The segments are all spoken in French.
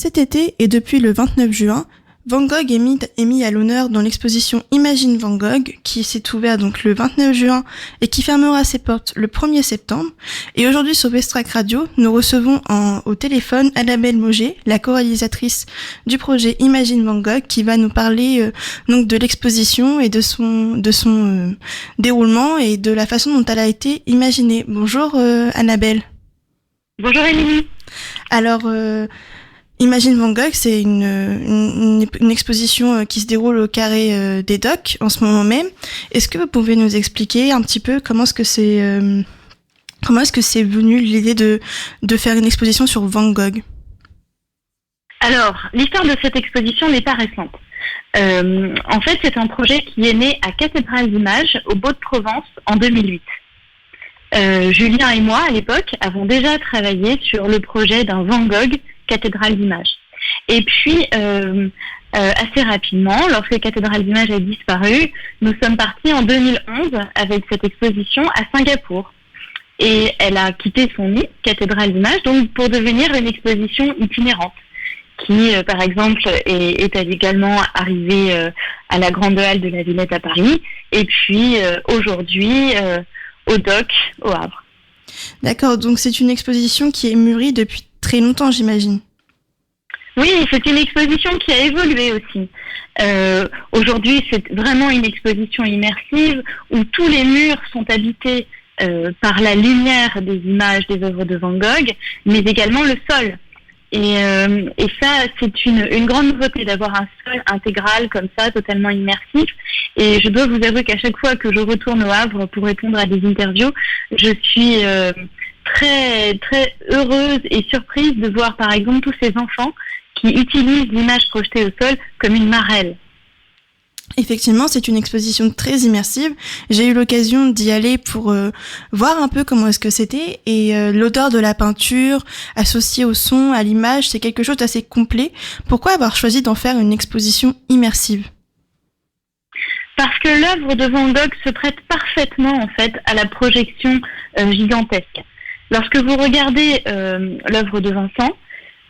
Cet été et depuis le 29 juin, Van Gogh est mis à l'honneur dans l'exposition Imagine Van Gogh qui s'est ouverte donc le 29 juin et qui fermera ses portes le 1er septembre. Et aujourd'hui sur Bestrac Radio, nous recevons au téléphone Annabelle Mauger, la co-réalisatrice du projet Imagine Van Gogh, qui va nous parler donc de l'exposition et de son déroulement et de la façon dont elle a été imaginée. Bonjour Annabelle. Bonjour Émilie. Alors Imagine Van Gogh, c'est une exposition qui se déroule au Carré des Docks en ce moment même. Est-ce que vous pouvez nous expliquer un petit peu comment est-ce que c'est venu l'idée de faire une exposition sur Van Gogh? Alors, l'histoire de cette exposition n'est pas récente. En fait, c'est un projet qui est né à Cathédrale d'Images, au Beau-de-Provence, en 2008. Julien et moi, à l'époque, avons déjà travaillé sur le projet d'un Van Gogh Cathédrale d'Images. Et puis, assez rapidement, lorsque Cathédrale d'Images a disparu, nous sommes partis en 2011 avec cette exposition à Singapour. Et elle a quitté son nid, Cathédrale d'Images, donc pour devenir une exposition itinérante, qui, par exemple, est également arrivée à la Grande Halle de la Villette à Paris, et puis aujourd'hui au Dock, au Havre. D'accord, donc c'est une exposition qui est mûrie depuis très longtemps, j'imagine. Oui, c'est une exposition qui a évolué aussi. Aujourd'hui, c'est vraiment une exposition immersive où tous les murs sont habités par la lumière des images des œuvres de Van Gogh, mais également le sol. Et ça, c'est une grande nouveauté d'avoir un sol intégral comme ça, totalement immersif. Et je dois vous avouer qu'à chaque fois que je retourne au Havre pour répondre à des interviews, je suis très très heureuse et surprise de voir par exemple tous ces enfants qui utilisent l'image projetée au sol comme une marelle. Effectivement, c'est une exposition très immersive. J'ai eu l'occasion d'y aller pour voir un peu comment est-ce que c'était, et l'odeur de la peinture associée au son, à l'image, c'est quelque chose d'assez complet. Pourquoi avoir choisi d'en faire une exposition immersive ? Parce que l'œuvre de Van Gogh se prête parfaitement en fait à la projection gigantesque. Lorsque vous regardez l'œuvre de Vincent,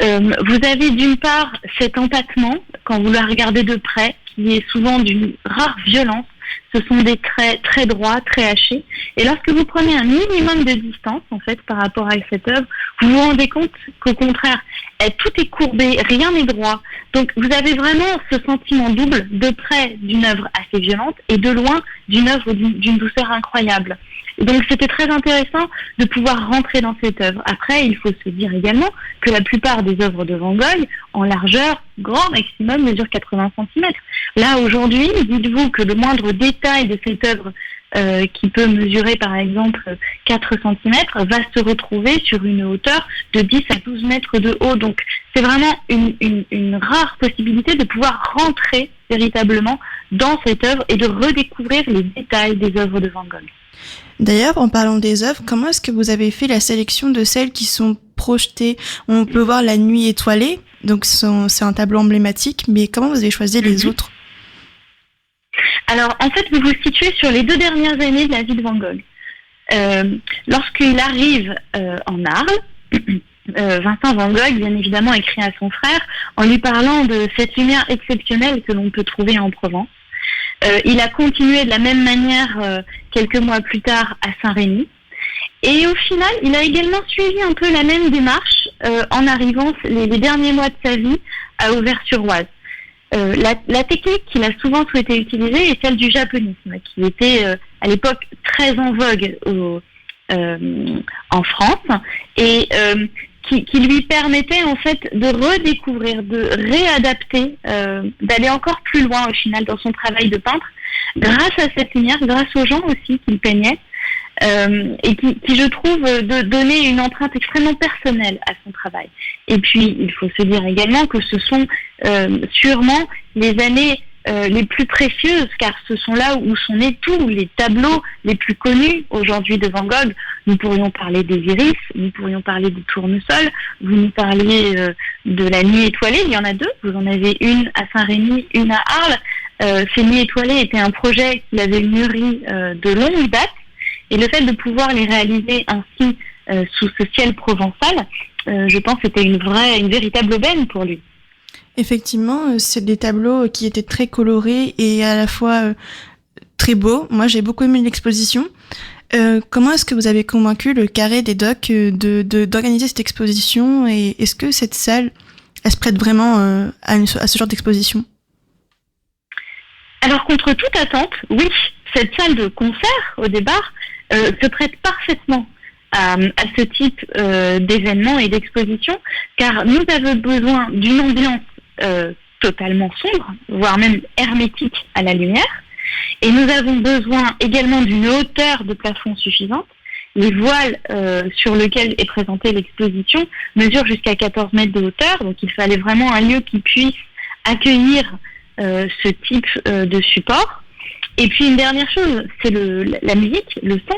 vous avez d'une part cet empattement quand vous la regardez de près, qui est souvent d'une rare violence. Ce sont des traits très droits, très hachés. Et lorsque vous prenez un minimum de distance, en fait, par rapport à cette œuvre, vous vous rendez compte qu'au contraire, tout est courbé, rien n'est droit. Donc, vous avez vraiment ce sentiment double, de près d'une œuvre assez violente et de loin d'une œuvre d'une douceur incroyable. Donc c'était très intéressant de pouvoir rentrer dans cette œuvre. Après, il faut se dire également que la plupart des œuvres de Van Gogh, en largeur, grand maximum, mesurent 80 cm. Là, aujourd'hui, dites-vous que le moindre détail de cette œuvre, qui peut mesurer par exemple 4 cm, va se retrouver sur une hauteur de 10 à 12 mètres de haut. Donc c'est vraiment une rare possibilité de pouvoir rentrer véritablement dans cette œuvre et de redécouvrir les détails des œuvres de Van Gogh. D'ailleurs, en parlant des œuvres, comment est-ce que vous avez fait la sélection de celles qui sont projetées ? On peut voir La Nuit étoilée, donc c'est un tableau emblématique, mais comment vous avez choisi les autres ? Alors, en fait, vous vous situez sur les 2 dernières années de la vie de Van Gogh. Lorsqu'il arrive en Arles, Vincent Van Gogh, bien évidemment, écrit à son frère en lui parlant de cette lumière exceptionnelle que l'on peut trouver en Provence. Il a continué de la même manière quelques mois plus tard à Saint-Rémy. Et au final, il a également suivi un peu la même démarche en arrivant les derniers mois de sa vie à Auvers-sur-Oise. La technique qu'il a souvent souhaité utiliser est celle du japonisme, qui était à l'époque très en vogue en France et qui lui permettait en fait de redécouvrir, de réadapter, d'aller encore plus loin au final dans son travail de peintre, grâce à cette lumière, grâce aux gens aussi qu'il peignait, et qui je trouve donner une empreinte extrêmement personnelle à son travail. Et puis il faut se dire également que ce sont sûrement les années les plus précieuses, car ce sont là où sont nés tous les tableaux les plus connus aujourd'hui de Van Gogh. Nous pourrions parler des Iris, nous pourrions parler du Tournesol, vous nous parliez de La Nuit étoilée, il y en a 2, vous en avez une à Saint-Rémy, une à Arles. Ces Nuits étoilées étaient un projet qu'il avait mûri de longue date, et le fait de pouvoir les réaliser ainsi sous ce ciel provençal, je pense que c'était une véritable aubaine pour lui. Effectivement, c'est des tableaux qui étaient très colorés et à la fois très beaux. Moi, j'ai beaucoup aimé l'exposition. Comment est-ce que vous avez convaincu le Carré des Docks d'organiser cette exposition, et est-ce que cette salle, elle se prête vraiment à ce genre d'exposition? Alors, contre toute attente, oui, cette salle de concert, au départ, se prête parfaitement à ce type d'événements et d'expositions, car nous avons besoin d'une ambiance totalement sombre, voire même hermétique à la lumière, et nous avons besoin également d'une hauteur de plafond suffisante. Les voiles sur lesquels est présentée l'exposition mesurent jusqu'à 14 mètres de hauteur, donc il fallait vraiment un lieu qui puisse accueillir ce type de support. Et puis une dernière chose, c'est la musique, le son.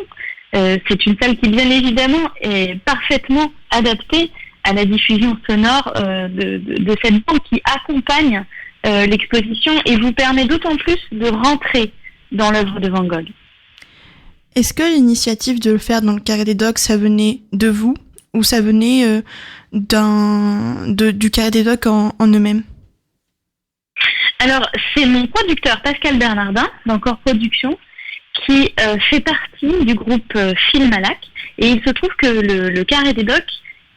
C'est une salle qui, bien évidemment, est parfaitement adaptée à la diffusion sonore de cette bande qui accompagne l'exposition et vous permet d'autant plus de rentrer dans l'œuvre de Van Gogh. Est-ce que l'initiative de le faire dans le Carré des Docks, ça venait de vous, ou ça venait du Carré des Docks en eux-mêmes? Alors, c'est mon producteur Pascal Bernardin, d'Encore Production, qui fait partie du groupe Filmalac. Et il se trouve que le Carré des Docks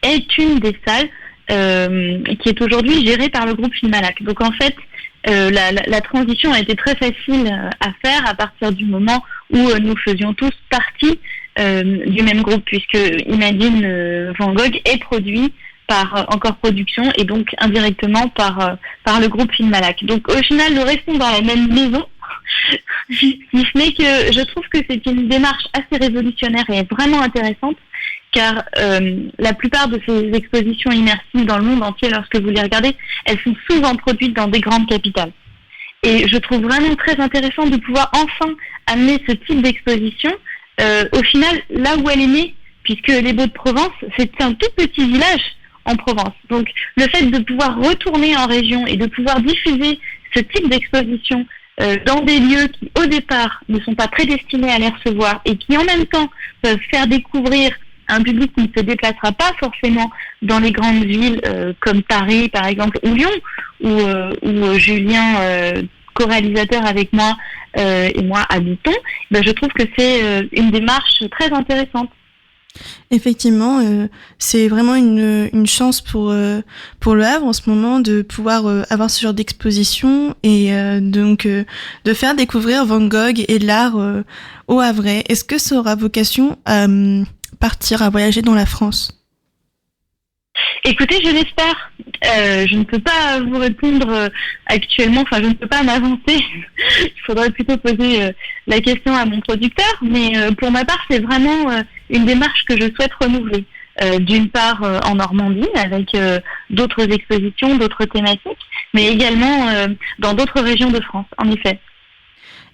est une des salles qui est aujourd'hui gérée par le groupe Filmalac. Donc en fait, la transition a été très facile à faire à partir du moment où nous faisions tous partie du même groupe, puisque Imagine Van Gogh est produit par Encore Production et donc indirectement par le groupe Filmalac. Donc au final, nous restons dans la même maison, si ce n'est que je trouve que c'est une démarche assez révolutionnaire et vraiment intéressante, car la plupart de ces expositions immersives dans le monde entier, lorsque vous les regardez, elles sont souvent produites dans des grandes capitales. Et je trouve vraiment très intéressant de pouvoir enfin amener ce type d'exposition au final là où elle est née, puisque les Baux-de-Provence, c'est un tout petit village en Provence. Donc le fait de pouvoir retourner en région et de pouvoir diffuser ce type d'exposition dans des lieux qui au départ ne sont pas prédestinés à les recevoir et qui en même temps peuvent faire découvrir un public qui ne se déplacera pas forcément dans les grandes villes comme Paris par exemple ou Lyon, où Julien, co-réalisateur avec moi et moi habitons, je trouve que c'est une démarche très intéressante. Effectivement, c'est vraiment une chance pour le Havre en ce moment de pouvoir avoir ce genre d'exposition et donc de faire découvrir Van Gogh et l'art au Havrais. Est-ce que ça aura vocation à partir, à voyager dans la France? Écoutez, je l'espère. Je ne peux pas vous répondre actuellement, je ne peux pas m'avancer. Il faudrait plutôt poser la question à mon producteur, mais pour ma part, c'est vraiment une démarche que je souhaite renouveler. D'une part en Normandie, avec d'autres expositions, d'autres thématiques, mais également dans d'autres régions de France, en effet.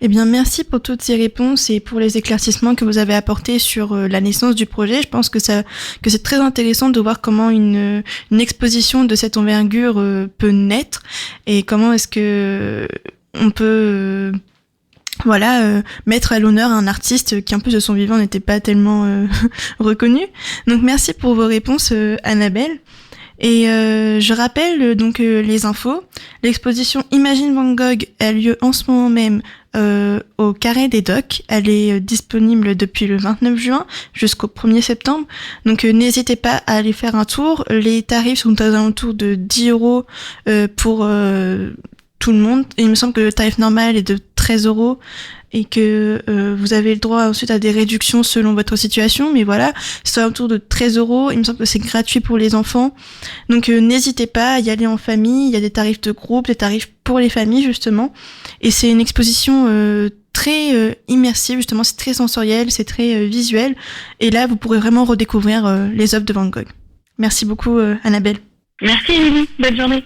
Eh bien, merci pour toutes ces réponses et pour les éclaircissements que vous avez apportés sur la naissance du projet. Je pense que c'est très intéressant de voir comment une exposition de cette envergure peut naître et comment est-ce que on peut mettre à l'honneur un artiste qui en plus de son vivant n'était pas tellement reconnu. Donc merci pour vos réponses, Annabelle. Et je rappelle donc les infos. L'exposition Imagine Van Gogh a lieu en ce moment même au Carré des Docks. Elle est disponible depuis le 29 juin jusqu'au 1er septembre. Donc n'hésitez pas à aller faire un tour. Les tarifs sont aux alentours de 10 € pour tout le monde. Il me semble que le tarif normal est de 13 € et que vous avez le droit ensuite à des réductions selon votre situation, mais voilà, c'est autour de 13 €. Il me semble que c'est gratuit pour les enfants, donc n'hésitez pas à y aller en famille. Il y a des tarifs de groupe, des tarifs pour les familles justement, et c'est une exposition très immersive justement, c'est très sensoriel, c'est très visuel, et là vous pourrez vraiment redécouvrir les œuvres de Van Gogh. Merci beaucoup Annabelle. Merci Émilie, bonne journée.